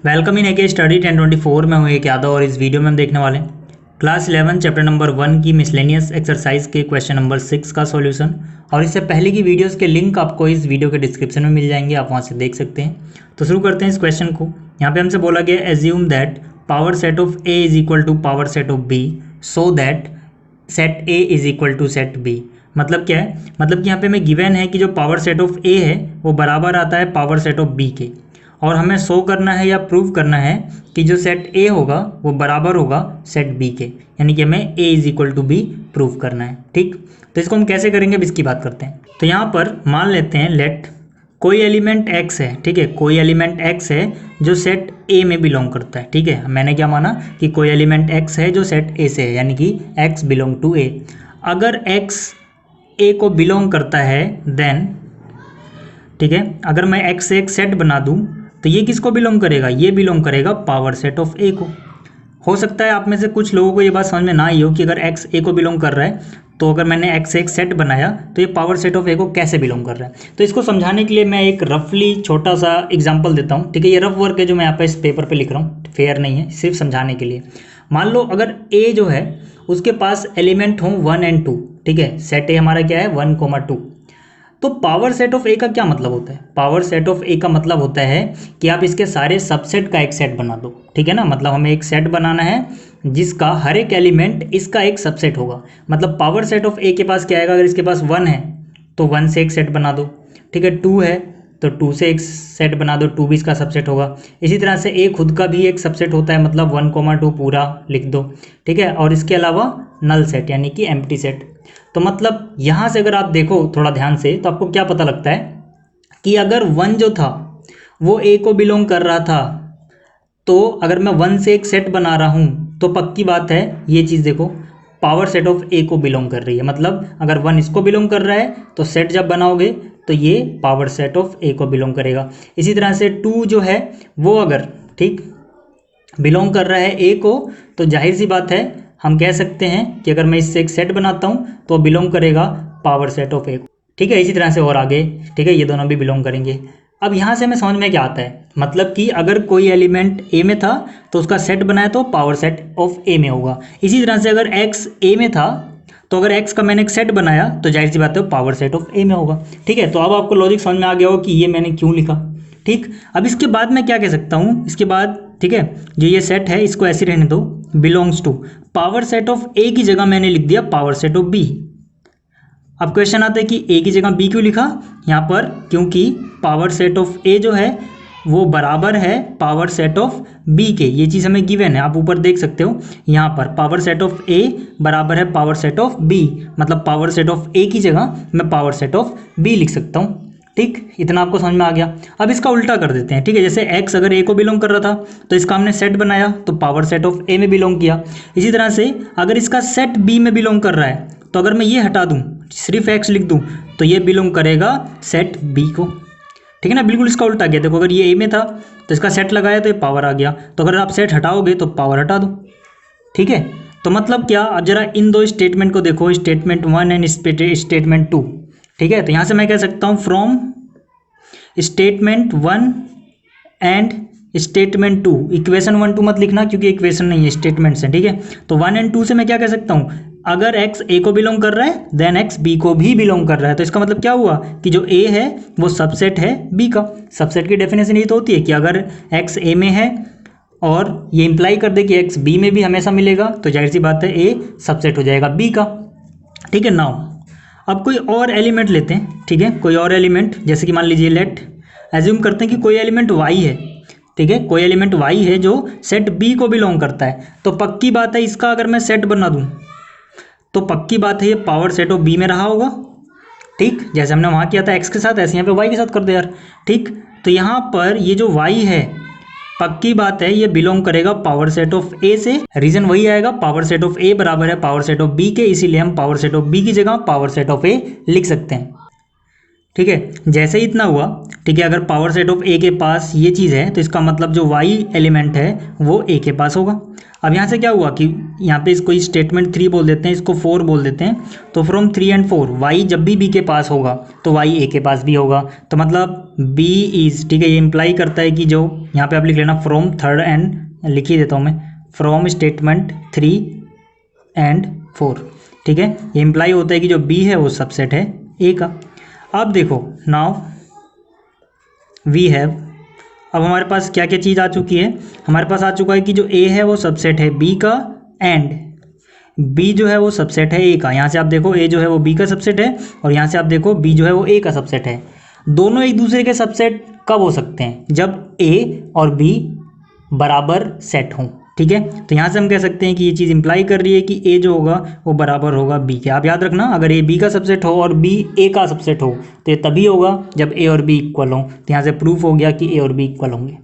Welcome in AK study 1024 में हूँ एक यादव और इस वीडियो में हम देखने वाले हैं क्लास 11 चैप्टर नंबर 1 की मिसलेनियस एक्सरसाइज के क्वेश्चन नंबर 6 का सॉल्यूशन। और इससे पहले की वीडियोस के लिंक आपको इस वीडियो के डिस्क्रिप्शन में मिल जाएंगे, आप वहाँ से देख सकते हैं। तो शुरू करते हैं इस क्वेश्चन को। यहाँ पे हमसे बोला गया assume that power set of A is equal to power set of B so that set A is equal to set B. मतलब क्या है, मतलब कि यहाँ पे हमें गिवन है कि जो पावर सेट ऑफ ए है वो बराबर आता है पावर सेट ऑफ बी के, और हमें शो करना है या प्रूव करना है कि जो सेट ए होगा वो बराबर होगा सेट बी के, यानी कि हमें a is equal to b prove करना है। ठीक, तो इसको हम कैसे करेंगे अब इसकी बात करते हैं। तो यहाँ पर मान लेते हैं लेट कोई एलिमेंट एक्स है, ठीक है, कोई एलिमेंट एक्स है जो सेट ए में बिलोंग करता है। ठीक है, मैंने क्या माना कि कोई एलिमेंट एक्स है जो सेट ए से है, यानी कि एक्स बिलोंग टू ए। अगर एक्स ए को बिलोंग करता है देन, ठीक है, अगर मैं एक्स से एक सेट बना दूं तो ये किसको बिलोंग करेगा, ये बिलोंग करेगा पावर सेट ऑफ ए को। हो सकता है आप में से कुछ लोगों को ये बात समझ में ना आई हो कि अगर एक्स ए को बिलोंग कर रहा है तो अगर मैंने एक्स से एक सेट बनाया तो ये पावर सेट ऑफ ए को कैसे बिलोंग कर रहा है। तो इसको समझाने के लिए मैं एक रफली छोटा सा एग्जाम्पल देता हूँ। ठीक है, ये रफ वर्क है जो मैं यहाँ पे इस पेपर पे लिख रहा हूँ, फेयर नहीं है, सिर्फ समझाने के लिए। मान लो अगर ए जो है उसके पास एलिमेंट हो 1 और 2, ठीक है, सेट ए हमारा क्या है 1, 2। तो पावर सेट ऑफ ए का क्या मतलब होता है, पावर सेट ऑफ ए का मतलब होता है कि आप इसके सारे सबसेट का एक सेट बना दो। ठीक है ना, मतलब हमें एक सेट बनाना है जिसका हर एक एलिमेंट इसका एक सबसेट होगा। मतलब पावर सेट ऑफ ए के पास क्या आएगा, अगर इसके पास 1 है तो 1 से एक सेट बना दो, ठीक है, 2 है तो 2 से एक सेट बना दो, 2 भी इसका सबसेट होगा। इसी तरह से ए खुद का भी एक सबसेट होता है, मतलब 1, 2 पूरा लिख दो, ठीक है। और इसके अलावा नल सेट यानी कि एम्प्टी सेट। तो मतलब यहाँ से अगर आप देखो थोड़ा ध्यान से तो आपको क्या पता लगता है कि अगर 1 जो था वो ए को बिलोंग कर रहा था, तो अगर मैं 1 से एक सेट बना रहा हूँ तो पक्की बात है ये चीज़ देखो पावर सेट ऑफ ए को बिलोंग कर रही है। मतलब अगर 1 इसको बिलोंग कर रहा है तो सेट जब बनाओगे तो ये पावर सेट ऑफ ए को बिलोंग करेगा। इसी तरह से 2 जो है वो अगर ठीक बिलोंग कर रहा है ए को, तो जाहिर सी बात है हम कह सकते हैं कि अगर मैं इससे एक सेट बनाता हूँ तो बिलोंग करेगा पावर सेट ऑफ ए को। ठीक है, इसी तरह से और आगे, ठीक है, ये दोनों भी बिलोंग करेंगे। अब यहाँ से हमें समझ में क्या आता है, मतलब कि अगर कोई एलिमेंट ए में था तो उसका सेट बनाया तो पावर सेट ऑफ ए में होगा। इसी तरह से अगर एक्स ए में था तो अगर एक्स का मैंने एक सेट बनाया तो जाहिर सी बात है पावर सेट ऑफ ए में होगा। ठीक है, तो अब आपको लॉजिक समझ में आ गया हो कि ये मैंने क्यों लिखा। ठीक, अब इसके बाद मैं क्या कह सकता हूँ, इसके बाद ठीक है जो ये सेट है इसको ऐसे रहने दो, belongs to power set of a की जगह मैंने लिख दिया पावर सेट ऑफ बी। अब क्वेश्चन आता है कि ए की जगह बी क्यों लिखा यहाँ पर, क्योंकि पावर सेट ऑफ ए जो है वो बराबर है पावर सेट ऑफ बी के। ये चीज़ हमें गिवन है, आप ऊपर देख सकते हो यहाँ पर पावर सेट ऑफ ए बराबर है पावर सेट ऑफ बी, मतलब पावर सेट ऑफ ए की जगह मैं पावर सेट ऑफ बी लिख सकता हूँ। ठीक, इतना आपको समझ में आ गया। अब इसका उल्टा कर देते हैं। ठीक है, जैसे एक्स अगर ए को बिलोंग कर रहा था तो इसका हमने सेट बनाया तो पावर सेट ऑफ ए में बिलोंग किया। इसी तरह से अगर इसका सेट बी में बिलोंग कर रहा है तो अगर मैं ये हटा दूं सिर्फ एक्स लिख दूं तो ये बिलोंग करेगा सेट बी को। ठीक है ना, बिल्कुल इसका उल्टा गया। देखो अगर ये ए में था तो इसका सेट लगाया तो ये पावर आ गया, तो अगर आप सेट हटाओगे तो पावर हटा दो। ठीक है, तो मतलब क्या, अब जरा इन दो स्टेटमेंट को देखो, स्टेटमेंट 1 एंड स्टेटमेंट 2। ठीक है, तो यहाँ से मैं कह सकता हूँ from statement 1 and statement 2, equation 1 2 मत लिखना क्योंकि इक्वेशन नहीं है, स्टेटमेंट्स हैं। ठीक है, तो 1 और 2 से मैं क्या कह सकता हूँ, अगर x a को बिलोंग कर रहा है देन x b को भी बिलोंग कर रहा है। तो इसका मतलब क्या हुआ कि जो a है वो सबसेट है b का। सबसेट की डेफिनेशन ये तो होती है कि अगर x a में है और ये इंप्लाई कर दे कि x b में भी हमेशा मिलेगा तो जाहिर सी बात है a सबसेट हो जाएगा b का। ठीक है, नाउ अब कोई और एलिमेंट लेते हैं। ठीक है, कोई और एलिमेंट, जैसे कि मान लीजिए लेट एज्यूम करते हैं कि कोई एलिमेंट y है। ठीक है, कोई एलिमेंट y है जो सेट b को बिलोंग करता है, तो पक्की बात है इसका अगर मैं सेट बना दूं तो पक्की बात है ये पावर सेट ऑफ बी में रहा होगा। ठीक, जैसे हमने वहाँ किया था एक्स के साथ, ऐसे यहाँ पे y के साथ कर दे यार। ठीक, तो यहाँ पर ये जो y है पक्की बात है ये बिलोंग करेगा पावर सेट ऑफ ए से। रीजन वही आएगा, पावर सेट ऑफ ए बराबर है पावर सेट ऑफ बी के, इसीलिए हम पावर सेट ऑफ बी की जगह पावर सेट ऑफ ए लिख सकते हैं। ठीक है, जैसे ही इतना हुआ, ठीक है, अगर पावर सेट ऑफ ए के पास ये चीज़ है तो इसका मतलब जो y एलिमेंट है वो ए के पास होगा। अब यहाँ से क्या हुआ कि यहाँ पे इसको स्टेटमेंट 3 बोल देते हैं, इसको 4 बोल देते हैं। तो फ्रॉम 3 एंड 4 y जब भी b के पास होगा तो y a के पास भी होगा। तो मतलब b इज, ठीक है, ये इम्प्लाई करता है कि जो यहाँ पे आप लिख लेना फ्रॉम थर्ड एंड, लिख ही देता हूँ मैं, फ्रॉम स्टेटमेंट 3 एंड 4, ठीक है, ये इम्प्लाई होता है कि जो b है वो सबसेट है a का। अब देखो नाउ वी हैव, अब हमारे पास क्या क्या चीज़ आ चुकी है, हमारे पास आ चुका है कि जो a है वो सबसेट है b का एंड b जो है वो सबसेट है a का। यहाँ से आप देखो a जो है वो b का सबसेट है और यहाँ से आप देखो b जो है वो a का सबसेट है। दोनों एक दूसरे के सबसेट कब हो सकते हैं, जब a और b बराबर सेट हों, ठीक है। तो यहाँ से हम कह सकते हैं कि ये चीज़ इंप्लाई कर रही है कि a जो होगा वो बराबर होगा b के। आप याद रखना, अगर a b का सबसेट हो और b a का सबसेट हो तो ये तभी होगा जब a और b इक्वल हो। तो यहाँ से प्रूफ हो गया कि a और b इक्वल होंगे।